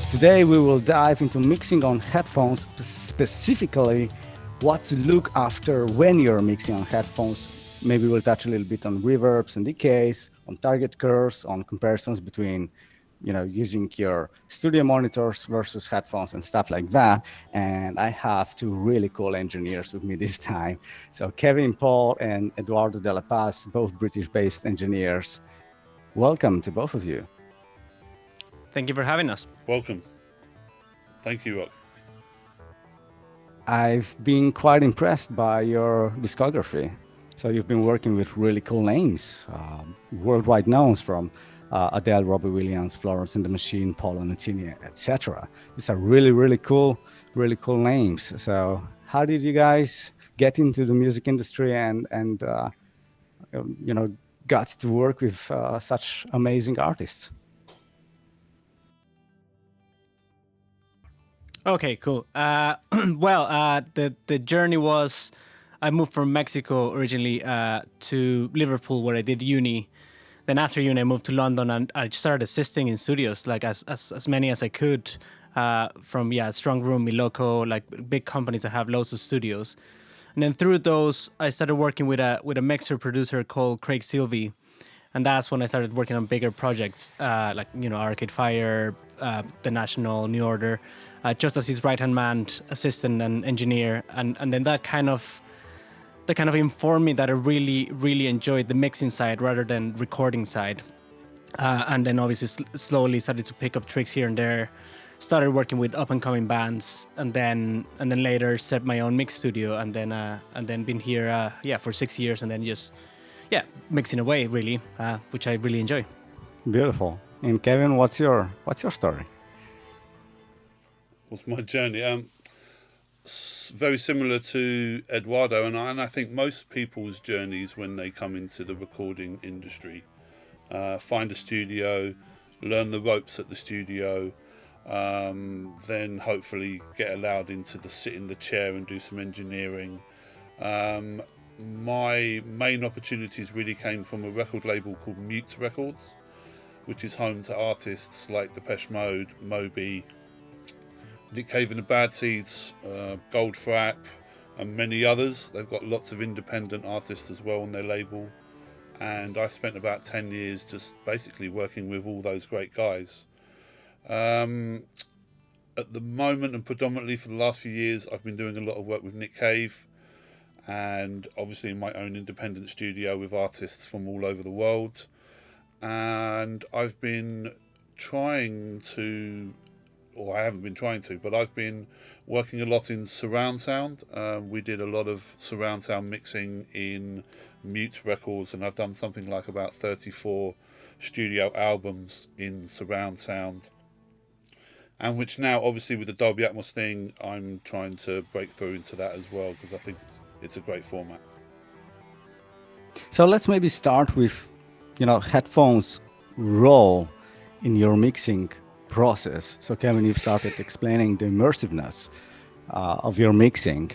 Today we will dive into mixing on headphones, specifically what to look after when you're mixing on headphones. Maybe we'll touch a little bit on reverbs and decays, on target curves, on comparisons between using your studio monitors versus headphones and stuff like that. And I have two really cool engineers with me this time. So Kevin Paul and Eduardo de la Paz, both British-based engineers. Welcome to both of you. Thank you for having us. Welcome. Thank you, Rob. I've been quite impressed by your discography. So you've been working with really cool names, worldwide knowns from Adele, Robbie Williams, Florence and the Machine, Paolo Nutini, etc. These are really, really cool names. So how did you guys get into the music industry and got to work with such amazing artists? Okay, cool. The journey was, I moved from Mexico originally to Liverpool, where I did uni. Then after uni, I moved to London, and I started assisting in studios, like as many as I could, from Strong Room, Miloco, like big companies that have loads of studios. And then through those, I started working with a mixer producer called Craig Silvey, and that's when I started working on bigger projects, like Arcade Fire, The National, New Order, just as his right-hand man, assistant, and engineer, and then that kind of informed me that I really, really enjoyed the mixing side rather than recording side. And then obviously slowly started to pick up tricks here and there, started working with up-and-coming bands, and then later set my own mix studio, and then been here for 6 years, and then just mixing away really, which I really enjoy. Beautiful. And Kevin, what's your story? What's my journey? Very similar to Eduardo, and I think most people's journeys when they come into the recording industry, find a studio, learn the ropes at the studio, then hopefully get allowed sit in the chair and do some engineering. My main opportunities really came from a record label called Mute Records, which is home to artists like Depeche Mode, Moby, Nick Cave and the Bad Seeds, Goldfrapp, and many others. They've got lots of independent artists as well on their label. And I spent about 10 years just basically working with all those great guys. At the moment, and predominantly for the last few years, I've been doing a lot of work with Nick Cave, and obviously in my own independent studio with artists from all over the world. And I've been trying to, or I haven't been trying to, but I've been working a lot in surround sound. We did a lot of surround sound mixing in Mute Records, and I've done something like about 34 studio albums in surround sound. And which now, obviously, with the Dolby Atmos thing, I'm trying to break through into that as well, because I think it's a great format. So let's maybe start with, headphones' role in your mixing process. So Kevin, you've started explaining the immersiveness of your mixing.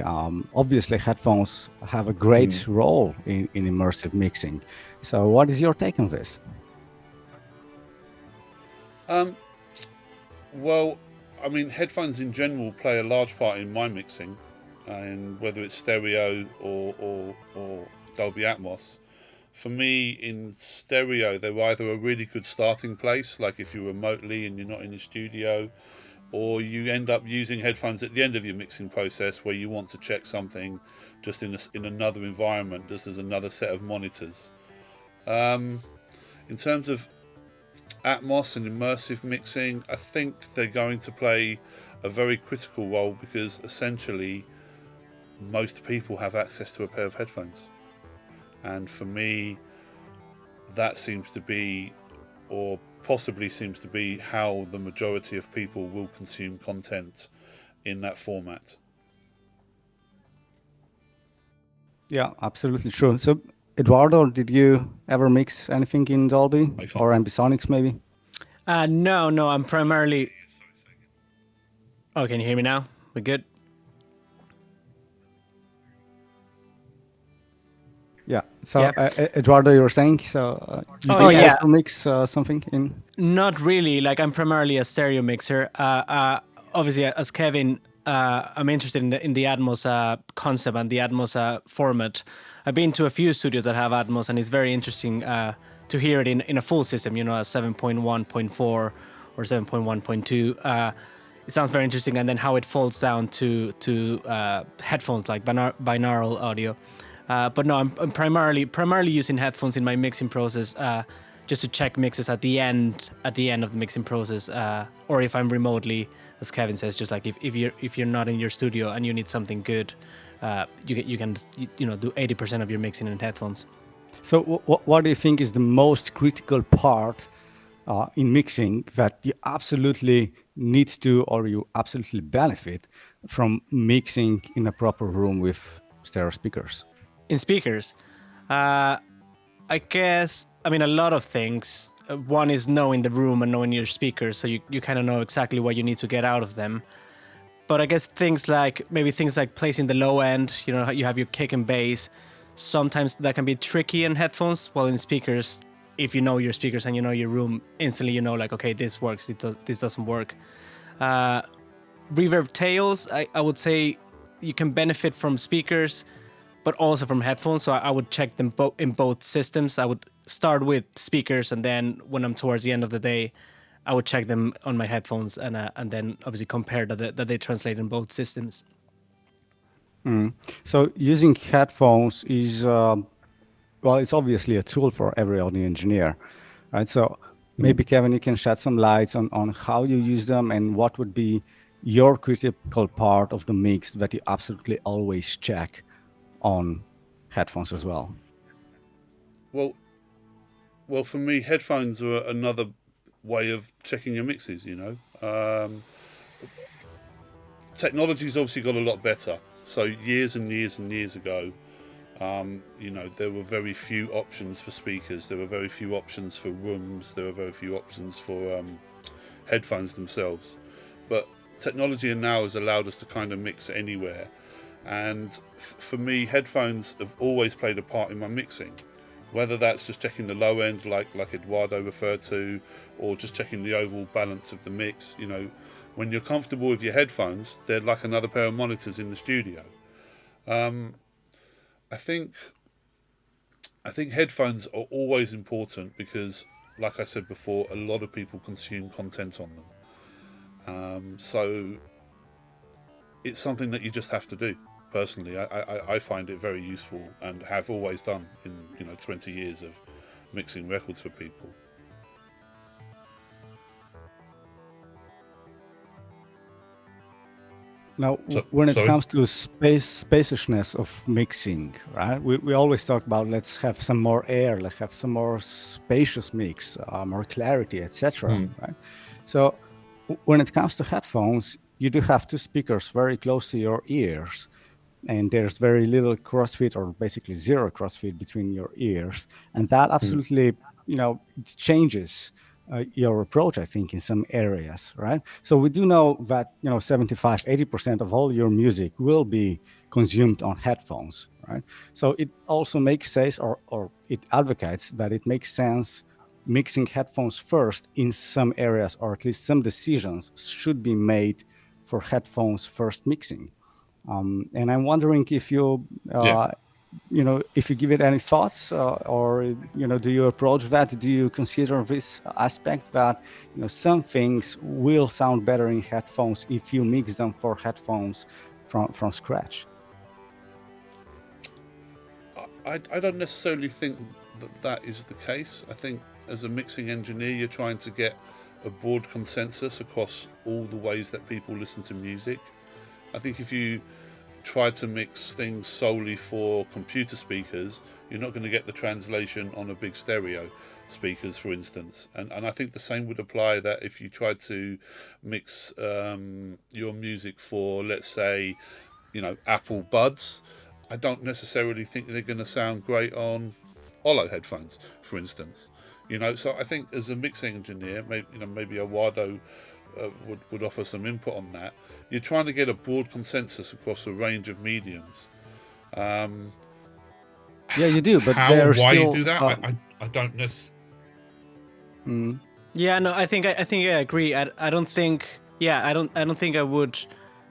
Obviously, headphones have a great role in immersive mixing. So what is your take on this? Well, I mean, headphones in general play a large part in my mixing, and whether it's stereo or Dolby Atmos. For me, in stereo, they're either a really good starting place, like if you're remotely and you're not in the studio, or you end up using headphones at the end of your mixing process where you want to check something just in another environment, just as another set of monitors. In terms of Atmos and immersive mixing, I think they're going to play a very critical role, because essentially most people have access to a pair of headphones. And for me, that seems to be, or possibly seems to be, how the majority of people will consume content in that format. Yeah, absolutely true. So, Eduardo, did you ever mix anything in Dolby or Ambisonics maybe? No, I'm primarily... Oh, can you hear me now? We good? Yeah, So, Yeah. Eduardo, you were saying, so you Oh, do yeah. also mix something in? Not really. Like, I'm primarily a stereo mixer. Obviously, as Kevin, I'm interested in the Atmos concept and the Atmos format. I've been to a few studios that have Atmos, and it's very interesting to hear it in a full system. You know, a 7.1.4 or 7.1.2. It sounds very interesting, and then how it folds down to headphones like binaural audio. But no, I'm primarily using headphones in my mixing process, just to check mixes at the end of the mixing process, or if I'm remotely, as Kevin says, just like if you're not in your studio and you need something good, you can do 80% of your mixing in headphones. So what do you think is the most critical part in mixing that you absolutely need to, or you absolutely benefit from mixing in a proper room with stereo speakers? In speakers, I guess, I mean, a lot of things. One is knowing the room and knowing your speakers, so you kind of know exactly what you need to get out of them. But I guess things like placing the low end, you have your kick and bass. Sometimes that can be tricky in headphones. Well, in speakers, if you know your speakers and you know your room, instantly you know, like, okay, this works, this doesn't work. Reverb tails, I would say you can benefit from speakers, but also from headphones. So I would check them in both systems. I would start with speakers, and then when I'm towards the end of the day, I would check them on my headphones, and then obviously compare that they translate in both systems. So using headphones is, well, it's obviously a tool for every audio engineer, right? So maybe Kevin, you can shed some lights on how you use them and what would be your critical part of the mix that you absolutely always check on headphones as well. Well, for me, headphones are another way of checking your mixes. Technology's obviously got a lot better. So years and years and years ago, there were very few options for speakers. There were very few options for rooms. There were very few options for headphones themselves. But technology now has allowed us to kind of mix anywhere. And for me, headphones have always played a part in my mixing. Whether that's just checking the low end, like Eduardo referred to, or just checking the overall balance of the mix. When you're comfortable with your headphones, they're like another pair of monitors in the studio. I think headphones are always important because, like I said before, a lot of people consume content on them. So it's something that you just have to do. Personally, I find it very useful and have always done in 20 years of mixing records for people. Now, when it comes to spaciousness of mixing, right? We always talk about let's have some more air, let's have some more spacious mix, more clarity, etc. Right? So, when it comes to headphones, you do have two speakers very close to your ears, and there's very little crossfit, or basically zero crossfit between your ears, and that absolutely, it changes your approach, I think, in some areas, right? So we do know that 75-80% of all your music will be consumed on headphones, right? So it also makes sense, or it advocates that it makes sense mixing headphones first in some areas, or at least some decisions should be made for headphones first mixing. And I'm wondering if you if you give it any thoughts, or do you approach that? Do you consider this aspect that some things will sound better in headphones if you mix them for headphones from scratch? I don't necessarily think that is the case. I think as a mixing engineer, you're trying to get a broad consensus across all the ways that people listen to music. I think if you try to mix things solely for computer speakers, you're not going to get the translation on a big stereo speakers, for instance. And I think the same would apply that if you tried to mix your music for, let's say, Apple Buds, I don't necessarily think they're going to sound great on OLLO headphones, for instance. So I think as a mixing engineer, maybe Eduardo would offer some input on that. You're trying to get a broad consensus across a range of mediums. Yeah, you do, but How they're or why still. you do that, I don't necessarily. Yeah, no, I think I agree. I don't think. Yeah, I don't think I would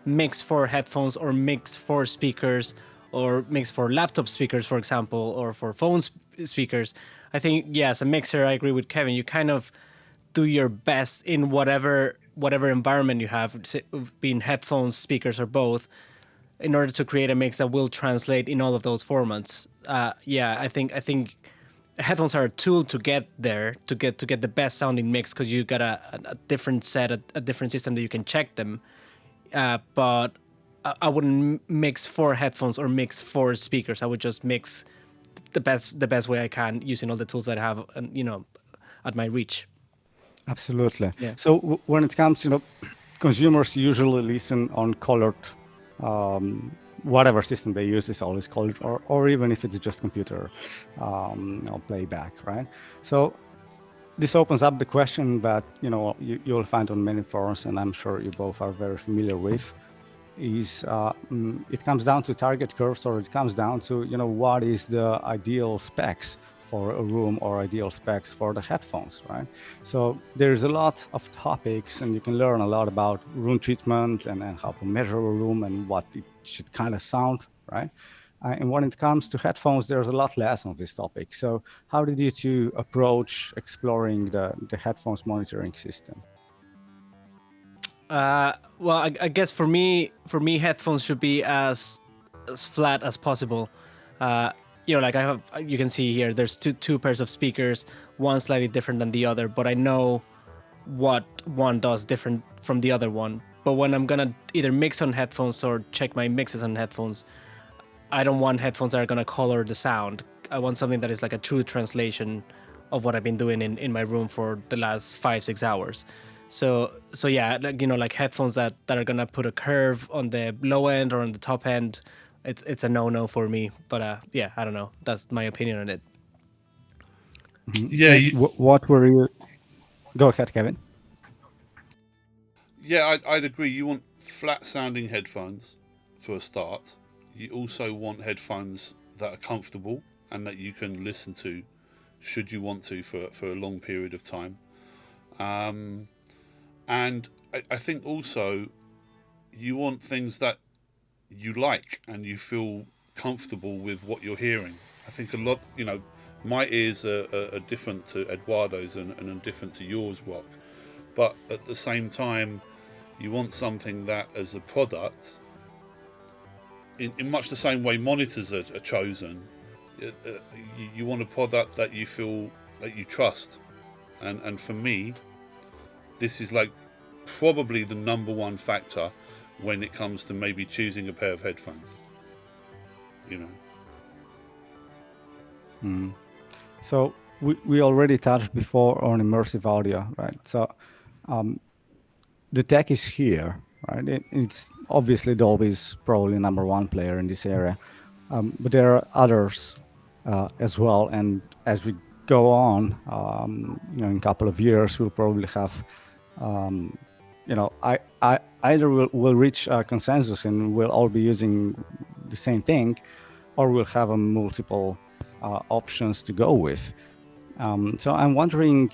mix for headphones or mix for speakers or mix for laptop speakers, for example, or for phone speakers. I think, yeah, as a mixer, I agree with Kevin. You kind of do your best in whatever environment you have, being headphones, speakers, or both, in order to create a mix that will translate in all of those formats. Yeah, I think headphones are a tool to get there, to get the best sounding mix, because you got a different set, a different system that you can check them. But I wouldn't mix for headphones or mix for speakers. I would just mix the best way I can using all the tools that I have, at my reach. Absolutely. Yeah. So when it comes, consumers usually listen on colored, whatever system they use is always colored, or even if it's just computer playback, right? So this opens up the question that you'll find on many forums, and I'm sure you both are very familiar with. Is it comes down to target curves, or it comes down to what is the ideal specs for a room or ideal specs for the headphones, right? So there's a lot of topics, and you can learn a lot about room treatment and how to measure a room and what it should kind of sound, right? And when it comes to headphones, there's a lot less on this topic. So how did you two approach exploring the headphones monitoring system? Well, I guess for me, headphones should be as flat as possible. Like you can see here, there's two pairs of speakers, one slightly different than the other, but I know what one does different from the other one. But when I'm gonna either mix on headphones or check my mixes on headphones, I don't want headphones that are gonna color the sound. I want something that is like a true translation of what I've been doing in my room for the last 5-6 hours. So yeah, like headphones that are gonna put a curve on the low end or on the top end, it's a no for me. But yeah, I don't know. That's my opinion on it. Yeah. What were you? Go ahead, Kevin. Yeah, I'd agree. You want flat sounding headphones for a start. You also want headphones that are comfortable and that you can listen to, should you want to, for a long period of time. And I think also you want things that you like and you feel comfortable with what you're hearing. I think a lot, my ears are different to Eduardo's and different to yours, Rock. But at the same time, you want something that, as a product, in much the same way monitors are chosen, you want a product that you feel that you trust. And for me, this is like probably the number one factor when it comes to maybe choosing a pair of headphones. So we already touched before on immersive audio, right? So the tech is here, right? It's obviously Dolby's probably number one player in this area, but there are others as well. And as we go on, in a couple of years, we'll probably have, either we'll reach a consensus and we'll all be using the same thing, or we'll have multiple options to go with. So I'm wondering,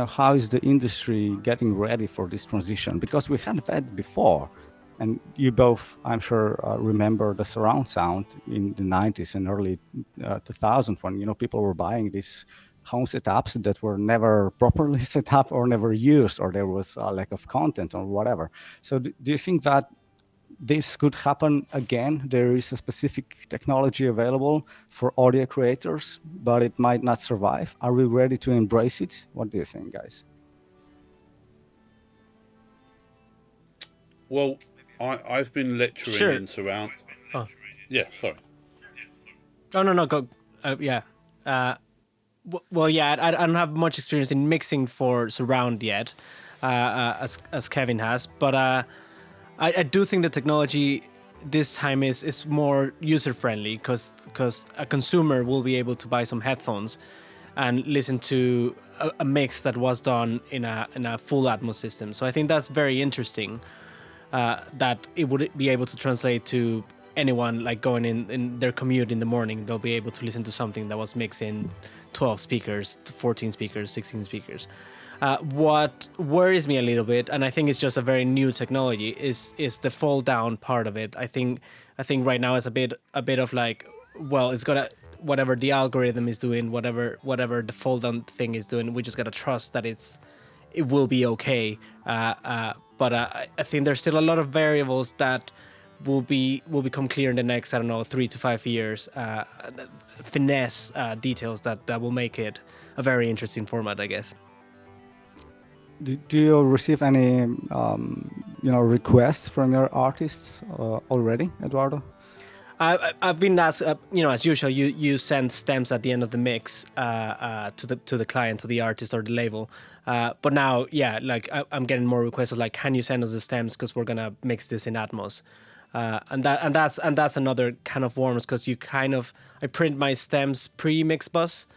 how is the industry getting ready for this transition? Because we had that before, and you both, I'm sure, remember the surround sound in the 90s and early 2000s when, people were buying these home setups that were never properly set up or never used, or there was a lack of content or whatever. So do you think that this could happen again? There is a specific technology available for audio creators, but it might not survive. Are we ready to embrace it? What do you think, guys? Well, I've been lecturing in surround. Oh. Yeah, sorry. Oh, no, go. Yeah. Well, yeah, I don't have much experience in mixing for surround yet, as Kevin has, but I do think the technology this time is more user friendly because a consumer will be able to buy some headphones and listen to a mix that was done in a full Atmos system. So I think that's very interesting, that it would be able to translate to anyone like going in their commute in the morning, they'll be able to listen to something that was mixed in 12 speakers, 14 speakers, 16 speakers. What worries me a little bit, and I think it's just a very new technology, is the fold down part of it. I think right now it's a bit of like, well, it's gonna, whatever the algorithm is doing, whatever the fold down thing is doing, we just gotta trust that it will be okay. But I think there's still a lot of variables that will become clear in the next, I don't know, 3 to 5 years. Finesse details that will make it a very interesting format, I guess. Do you receive any, requests from your artists already, Eduardo? I've been asked, as usual, you send stems at the end of the mix to the client, to the artist or the label. But now, yeah, like I'm getting more requests of like, can you send us the stems because we're gonna mix this in Atmos, and that's another kind of warm, because I print my stems pre-mix bus.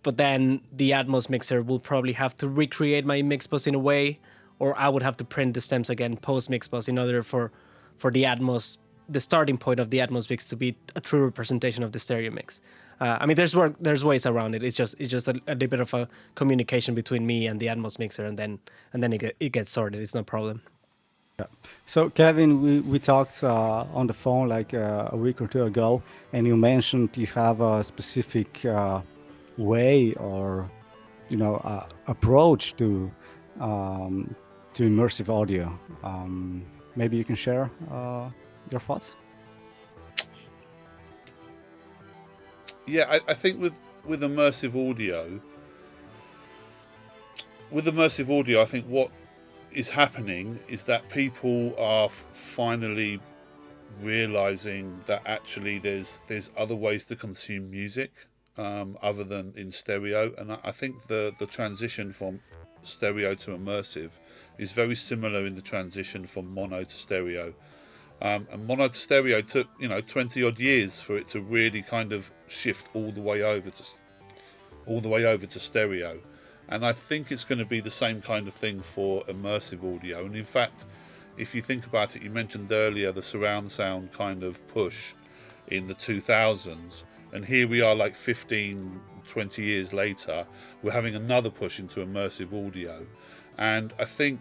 But then the Atmos mixer will probably have to recreate my mix bus in a way, or I would have to print the stems again post mix bus in order for the Atmos, the starting point of the Atmos mix, to be a true representation of the stereo mix. I mean, there's ways around it. It's just a little bit of a communication between me and the Atmos mixer, and then it gets sorted. It's no problem. Yeah. So Kevin, we talked on the phone like a week or two ago, and you mentioned you have a specific way or approach to immersive audio. Maybe you can share your thoughts. Yeah, I think with immersive audio, I think what is happening is that people are finally realizing that actually there's other ways to consume music other than in stereo, and I think the transition from stereo to immersive is very similar in the transition from mono to stereo. And mono to stereo took 20 odd years for it to really kind of shift all the way over to stereo, and I think it's going to be the same kind of thing for immersive audio. And in fact, if you think about it, you mentioned earlier the surround sound kind of push in the 2000s, and here we are like 15-20 years later, we're having another push into immersive audio. And I think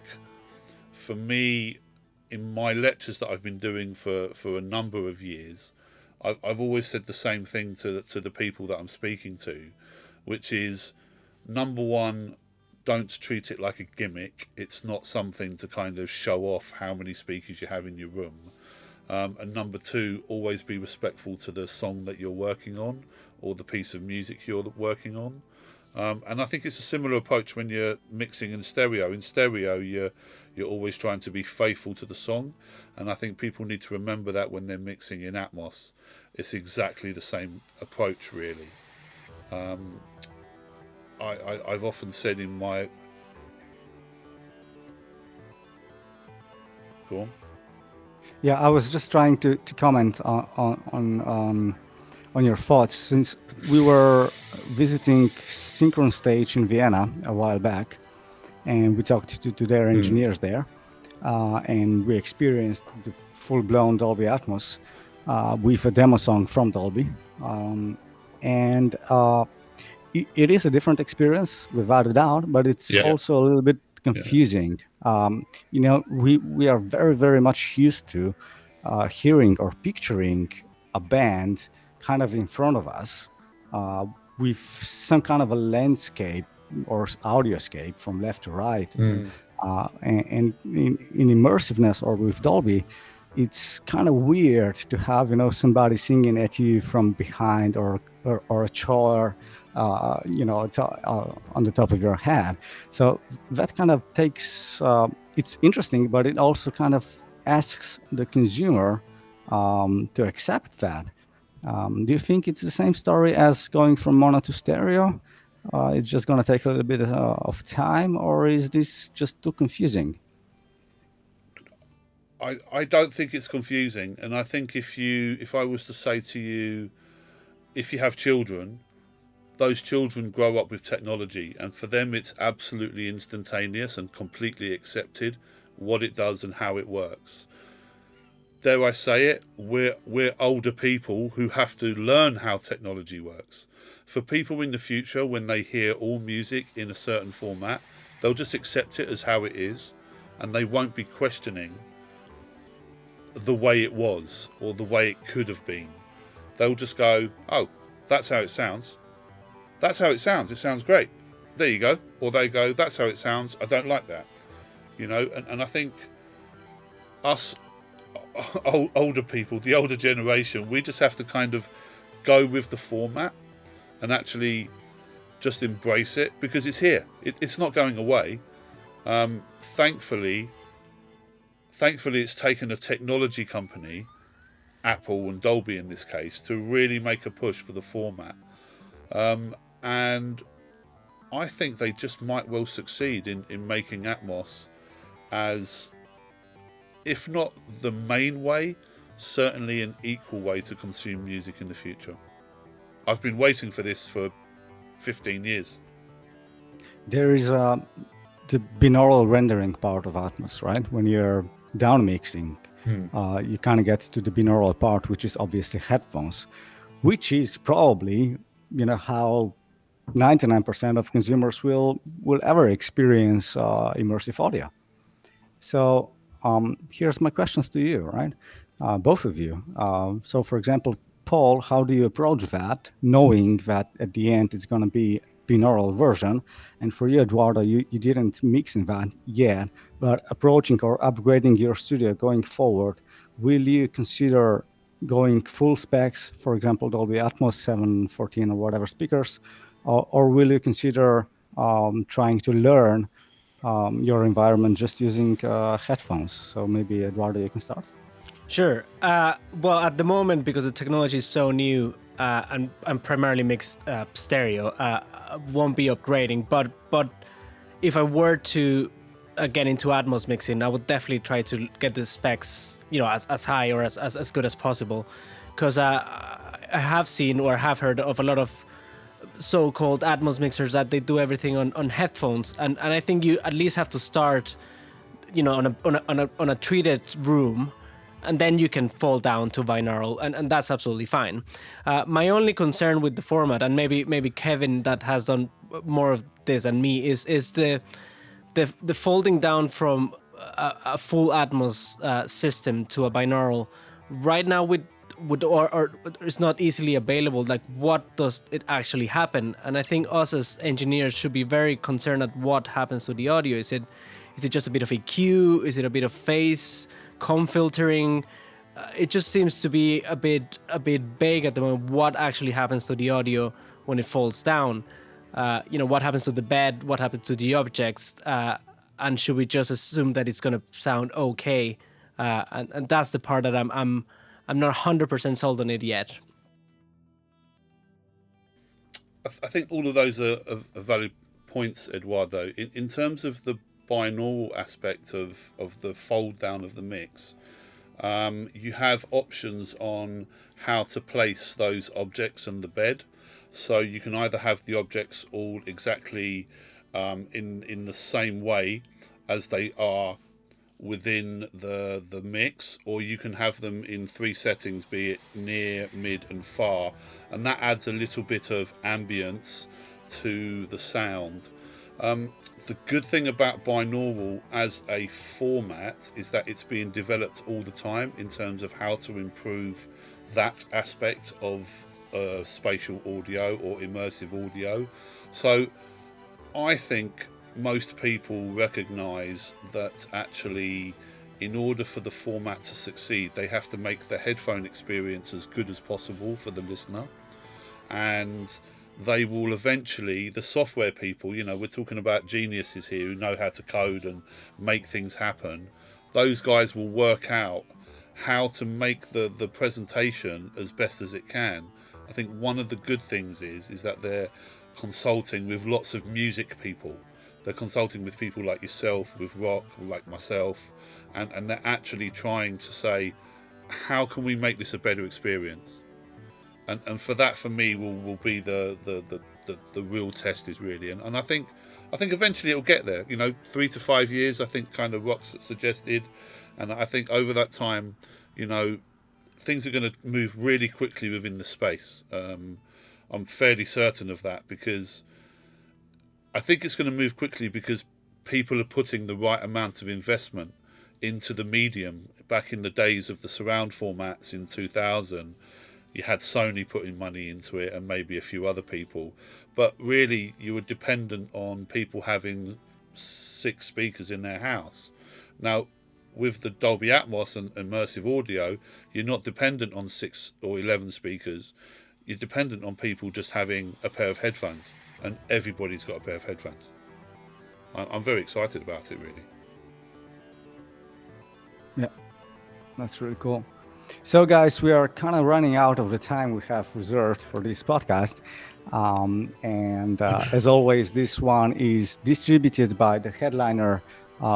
for me, in my lectures that I've been doing for a number of years, I've always said the same thing to the people that I'm speaking to, which is, number one, don't treat it like a gimmick. It's not something to kind of show off how many speakers you have in your room. And number two, always be respectful to the song that you're working on or the piece of music you're working on. And I think it's a similar approach when you're mixing in stereo. In stereo, you're always trying to be faithful to the song, and I think people need to remember that when they're mixing in Atmos. It's exactly the same approach, really. I've often said in my... Go on. Yeah, I was just trying to comment on your thoughts, since we were visiting Synchron Stage in Vienna a while back, and we talked to their engineers there, and we experienced the full-blown Dolby Atmos with a demo song from Dolby, and it is a different experience without a doubt, but it's also a little bit confusing. We are very, very much used to hearing or picturing a band kind of in front of us with some kind of a landscape or audioscape from left to right. And in immersiveness or with Dolby, it's kind of weird to have somebody singing at you from behind or a chair on the top of your head. So that kind of takes it's interesting, but it also kind of asks the consumer to accept that. Do you think it's the same story as going from mono to stereo? It's just going to take a little bit of time, or is this just too confusing? I don't think it's confusing, and I think if I was to say to you, if you have children, those children grow up with technology, and for them it's absolutely instantaneous and completely accepted what it does and how it works. dare I say it, we're older people who have to learn how technology works. For people in the future, when they hear all music in a certain format, they'll just accept it as how it is, and they won't be questioning the way it was or the way it could have been. They'll just go, oh, that's how it sounds. That's how it sounds. It sounds great. There you go. Or they go, that's how it sounds. I don't like that. You know, and I think us older people, the older generation, we just have to kind of go with the format and actually just embrace it, because it's here. It's not going away. Thankfully, it's taken a technology company, Apple and Dolby in this case, to really make a push for the format. And I think they just might well succeed in making Atmos as, if not the main way, certainly an equal way to consume music in the future. I've been waiting for this for 15 years. There is the binaural rendering part of Atmos, right? When you're down mixing, you kind of get to the binaural part, which is obviously headphones, which is probably, you know, how 99% of consumers will ever experience immersive audio. So here's my questions to you, right? Both of you. So for example, Paul, how do you approach that, knowing that at the end it's going to be binaural version? And for you, Eduardo, you didn't mix in that yet, but approaching or upgrading your studio going forward, will you consider going full specs, for example, Dolby Atmos 714 or whatever speakers, or will you consider trying to learn your environment just using headphones? So maybe Eduardo, you can start. Sure. Well, at the moment, because the technology is so new, and I'm primarily mixed stereo, won't be upgrading. But if I were to get into Atmos mixing, I would definitely try to get the specs, you know, as high or as good as possible, because I have seen or have heard of a lot of so-called Atmos mixers that they do everything on headphones, and I think you at least have to start, you know, on a treated room, and then you can fall down to binaural, and that's absolutely fine. My only concern with the format, and maybe Kevin that has done more of this than me, is the folding down from a full Atmos system to a binaural. Right now or it's not easily available. Like, what does it actually happen? And I think us as engineers should be very concerned at what happens to the audio. Is it just a bit of EQ? Is it a bit of phase, comb filtering? It just seems to be a bit vague at the moment. What actually happens to the audio when it falls down? You know, what happens to the bed? What happens to the objects? And should we just assume that it's going to sound okay? And that's the part that I'm not 100% sold on it yet. I think all of those are valid points, Eduardo. In terms of the binaural aspect of the fold down of the mix, you have options on how to place those objects on the bed. So you can either have the objects all exactly in the same way as they are within the mix, or you can have them in three settings, be it near, mid and far, and that adds a little bit of ambience to the sound. The good thing about binaural as a format is that it's being developed all the time in terms of how to improve that aspect of spatial audio or immersive audio. So I think most people recognize that actually, in order for the format to succeed, they have to make the headphone experience as good as possible for the listener, and they will eventually, the software people, you know, we're talking about geniuses here who know how to code and make things happen. Those guys will work out how to make the presentation as best as it can. I think one of the good things is that they're consulting with lots of music people. They're consulting with people like yourself, with rock, like myself, and they're actually trying to say, how can we make this a better experience? And for that, for me, will be the real test is really. And I think eventually it'll get there. You know, 3 to 5 years, I think kind of Rock's suggested. And I think over that time, you know, things are going to move really quickly within the space. I'm fairly certain of that, because I think it's going to move quickly because people are putting the right amount of investment into the medium. Back in the days of the surround formats in 2000, you had Sony putting money into it and maybe a few other people. But really, you were dependent on people having 6 speakers in their house. Now, with the Dolby Atmos and immersive audio, you're not dependent on 6 or 11 speakers. You're dependent on people just having a pair of headphones, and everybody's got a pair of headphones. I'm very excited about it, really. Yeah, that's really cool. So, guys, we are kind of running out of the time we have reserved for this podcast. As always, this one is distributed by the Headliner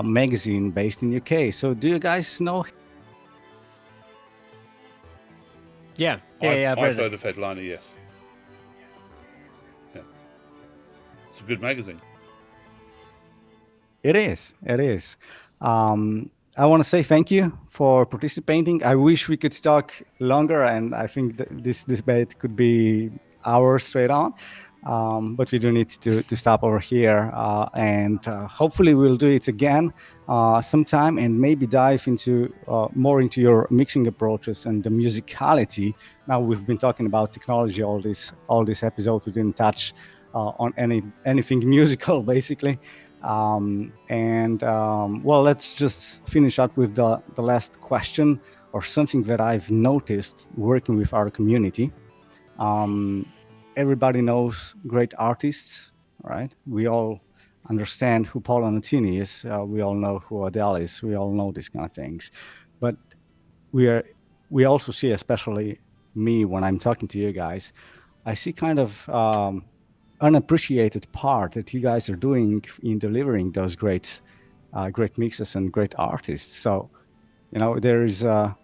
magazine based in UK. So do you guys know? Yeah. I've heard of Headliner, yes. Yeah. It's a good magazine. It is. I want to say thank you for participating. I wish we could talk longer, and I think that this debate could be hours straight on. But we do need to stop over here, and hopefully we'll do it again sometime, and maybe dive into more into your mixing approaches and the musicality. Now we've been talking about technology all this episode. We didn't touch on anything musical, basically. Well, let's just finish up with the last question, or something that I've noticed working with our community. Everybody knows great artists, right? We all understand who Paolo Nutini is. We all know who Adele is. We all know these kind of things. But we also see, especially me when I'm talking to you guys, I see kind of unappreciated part that you guys are doing in delivering those great mixes and great artists. So, there is a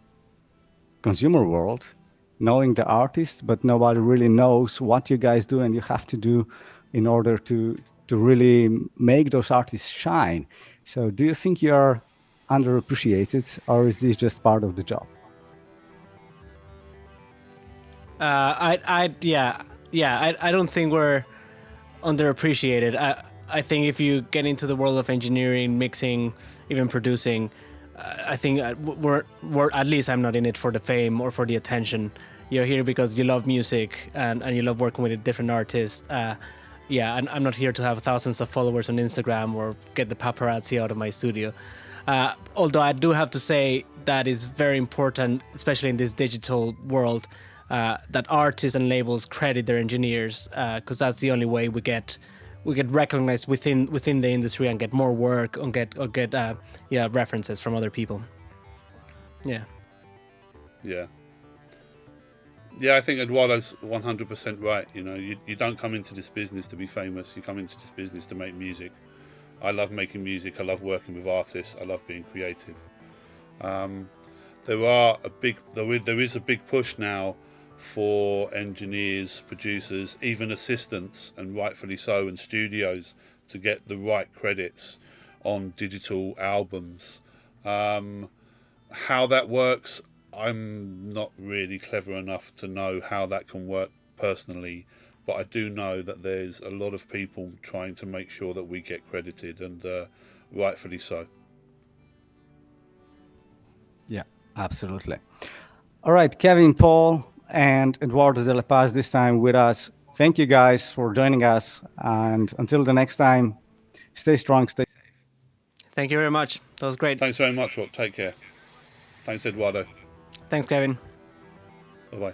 consumer world knowing the artists, but nobody really knows what you guys do and you have to do in order to really make those artists shine. So do you think you're underappreciated, or is this just part of the job? I don't think we're underappreciated. I think if you get into the world of engineering, mixing, even producing, I think we're at least I'm not in it for the fame or for the attention. You're here because you love music and you love working with different artists. I'm not here to have thousands of followers on Instagram or get the paparazzi out of my studio. Although I do have to say that it's very important, especially in this digital world, that artists and labels credit their engineers, because that's the only way we get recognized within the industry and get more work and get references from other people. Yeah, I think Eduardo's 100% right. You don't come into this business to be famous. You come into this business to make music. I love making music. I love working with artists. I love being creative. There is a big push now for engineers, producers, even assistants, and rightfully so, and studios to get the right credits on digital albums. How that works, I'm not really clever enough to know how that can work personally, but I do know that there's a lot of people trying to make sure that we get credited, and rightfully so. Yeah, absolutely. All right, Kevin, Paul, and Eduardo de la Paz this time with us. Thank you guys for joining us, and until the next time, stay strong, stay safe. Thank you very much. That was great. Thanks very much, Rob. Take care. Thanks, Eduardo. Thanks, Kevin. Bye-bye.